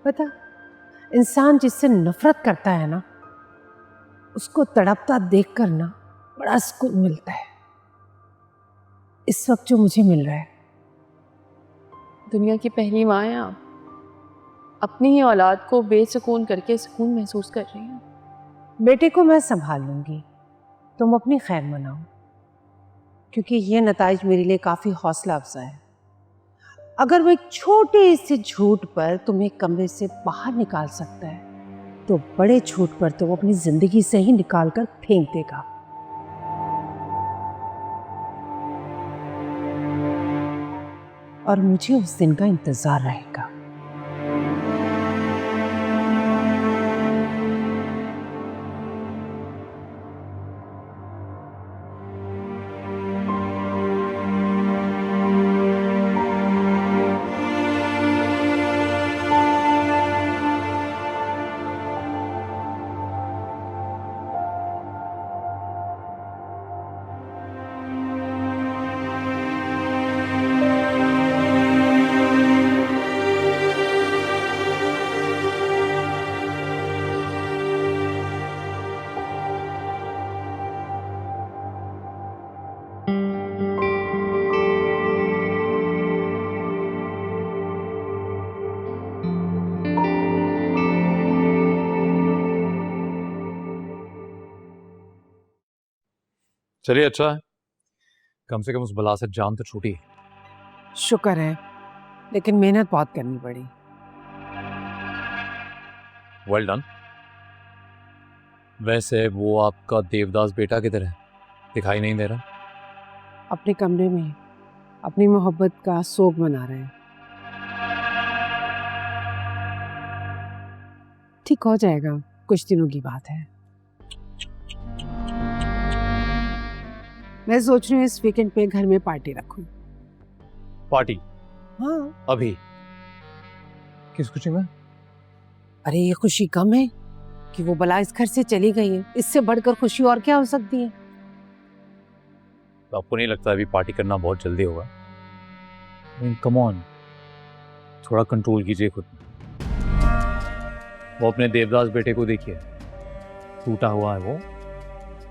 पता, इंसान जिससे नफरत करता है ना, उसको तड़पता देखकर ना बड़ा सुकून मिलता है। इस वक्त जो मुझे मिल रहा है। दुनिया की पहली माँ हैं आप, अपनी ही औलाद को बेसुकून करके सुकून महसूस कर रही हैं। बेटे को मैं संभाल लूंगी, तुम अपनी खैर मनाओ, क्योंकि ये नताइज मेरे लिए काफी हौसला अफजा है। अगर वो एक छोटे से झूठ पर तुम्हें कमरे से बाहर निकाल सकता है, तो बड़े झूठ पर तो वो अपनी जिंदगी से ही निकाल कर फेंक देगा। और मुझे उस दिन का इंतजार रहेगा। चलिए, अच्छा है, कम से कम उस बला से जान तो छूटी। शुक्र है, लेकिन मेहनत बहुत करनी पड़ी। Well done. वैसे वो आपका देवदास बेटा किधर है? दिखाई नहीं दे रहा। अपने कमरे में अपनी मोहब्बत का सोग मना रहे हैं। ठीक हो जाएगा, कुछ दिनों की बात है। मैं सोच रही हूँ इस वीकेंड पे घर में पार्टी रखूं। पार्टी? हाँ। अभी? किस खुशी में? अरे ये खुशी कम है कि वो बला इस घर से चली गई है, इससे बढ़कर खुशी और क्या हो सकती है। तो आपको नहीं लगता अभी पार्टी करना बहुत जल्दी होगा? कम ऑन, थोड़ा कंट्रोल कीजिए खुद में। वो अपने देवदास बेटे को देखिए, टूटा हुआ है वो,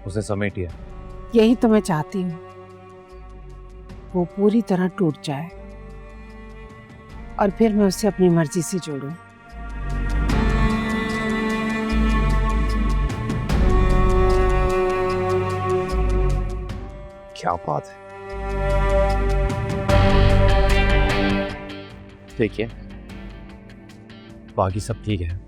उसे समेटिए। यही तो मैं चाहती हूँ, वो पूरी तरह टूट जाए और फिर मैं उसे अपनी मर्जी से जोड़ूं। क्या बात है। देखिए, बाकी सब ठीक है,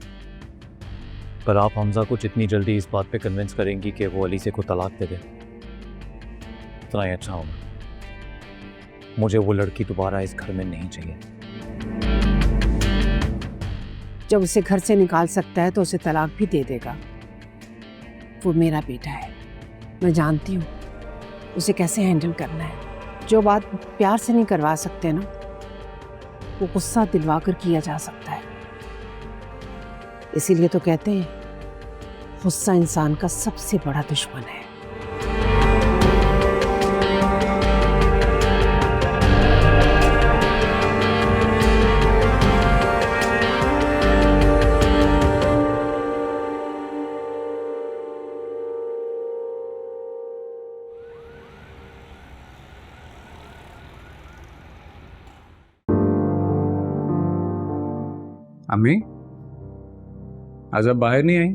पर आप हमजा को जितनी जल्दी इस बात पे कन्विंस करेंगी कि वो अली से को तलाक दे दे, उतना ही अच्छा होगा। मुझे वो लड़की दोबारा इस घर में नहीं चाहिए। जब उसे घर से निकाल सकता है तो उसे तलाक भी दे देगा। वो मेरा बेटा है, मैं जानती हूँ उसे कैसे हैंडल करना है। जो बात प्यार से नहीं करवा सकते ना, वो गुस्सा दिलवा कर किया जा सकता है। इसीलिए तो कहते हैं गुस्सा इंसान का सबसे बड़ा दुश्मन है। अम्मी, आज आप बाहर नहीं आई?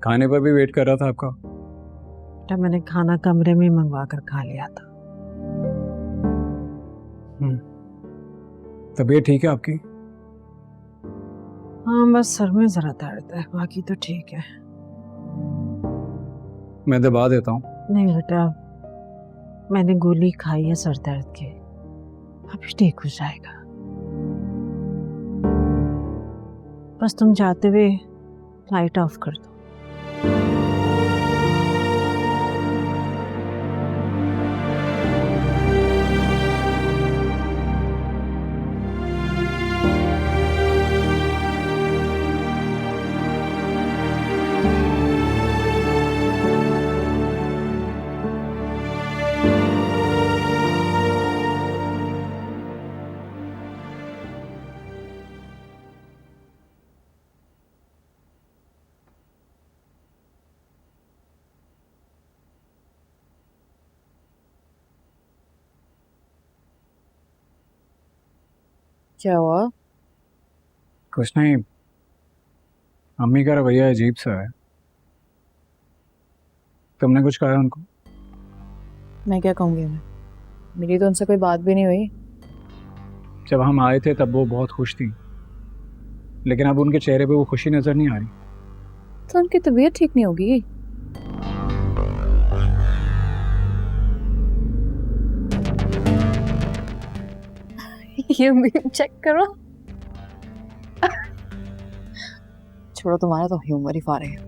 खाने पर भी वेट कर रहा था आपका। बेटा, मैंने खाना कमरे में मंगवा कर खा लिया था। तबीयत ठीक है आपकी? हाँ, बस सर में जरा दर्द है, बाकी तो ठीक है। मैं दबा देता हूँ। नहीं बेटा, मैंने गोली खाई है सर दर्द की, अभी ठीक हो जाएगा। बस तुम जाते हुए लाइट ऑफ कर दो। क्या हुआ? कुछ नहीं, अम्मी का रवैया अजीब सा है। तुमने कुछ कहा उनको? मैं क्या कहूँगी उन्हें? मेरी तो उनसे कोई बात भी नहीं हुई। जब हम आए थे तब वो बहुत खुश थी, लेकिन अब उनके चेहरे पे वो खुशी नजर नहीं आ रही। तो उनकी तबीयत ठीक नहीं होगी। ये भी चेक करो। छोड़ो, तुम्हारा तो ह्यूमर ही फारे है।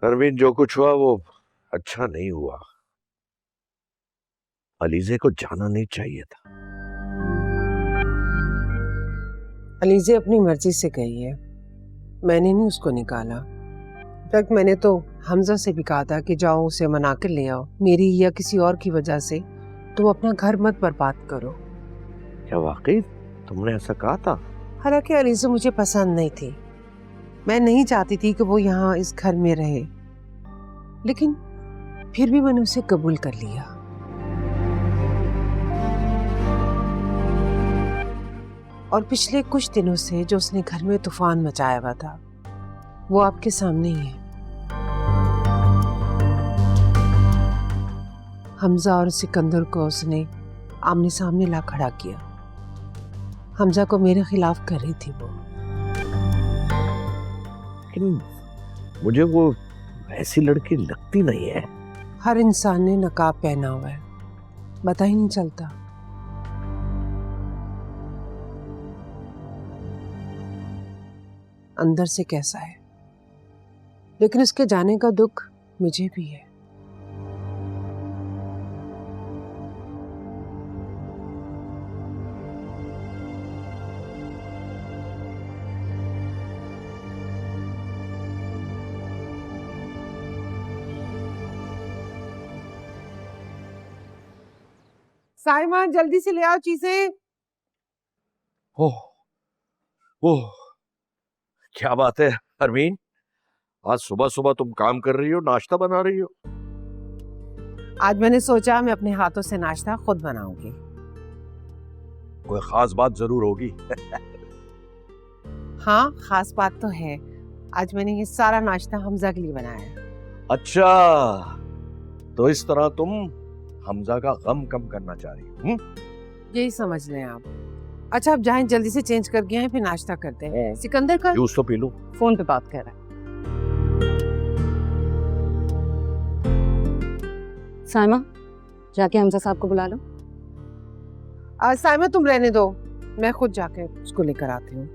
परवीन, जो कुछ हुआ वो अच्छा नहीं हुआ। अलीजे को जाना नहीं चाहिए था। अलीजे अपनी मर्जी से गई है, मैंने नहीं उसको निकाला। इनफैक्ट मैंने तो हमजा से भी कहा था कि जाओ उसे मना कर ले आओ। मेरी या किसी और की वजह से तुम अपना घर मत बर्बाद करो। क्या वाकई तुमने ऐसा कहा था? हालांकि अलीजे मुझे पसंद नहीं थी, मैं नहीं चाहती थी कि वो यहाँ इस घर में रहे, लेकिन फिर भी मैंने उसे कबूल कर लिया। और पिछले कुछ दिनों से जो उसने घर में तूफान मचाया हुआ था वो आपके सामने ही है। हमजा और सिकंदर को उसने आमने सामने ला खड़ा किया। हमजा को मेरे खिलाफ कर रही थी वो। लेकिन मुझे वो ऐसी लड़की लगती नहीं है। हर इंसान ने नकाब पहना हुआ है, पता ही नहीं चलता। अंदर से कैसा है, लेकिन उसके जाने का दुख मुझे भी है। साइमा, जल्दी से ले आओ चीजें। ओह ओह, क्या बात है परवीन, आज सुबह सुबह तुम काम कर रही हो, नाश्ता बना रही हो? आज मैंने सोचा मैं अपने हाथों से नाश्ता खुद बनाऊंगी। कोई खास बात जरूर होगी। हाँ, खास बात तो है। आज मैंने ये सारा नाश्ता हमजा के लिए बनाया है। अच्छा, तो इस तरह तुम हमजा का गम कम करना चाह रही हो? यही समझ लें आप। अच्छा, अब जाएं, जल्दी से चेंज करके आए, फिर नाश्ता करते हैं। सिकंदर का जूस तो पी लूं। फोन पे बात कर रहा है। साइमा, जाके हमजा साहब को बुला लो। साइमा तुम रहने दो, मैं खुद जाके उसको लेकर आती हूँ।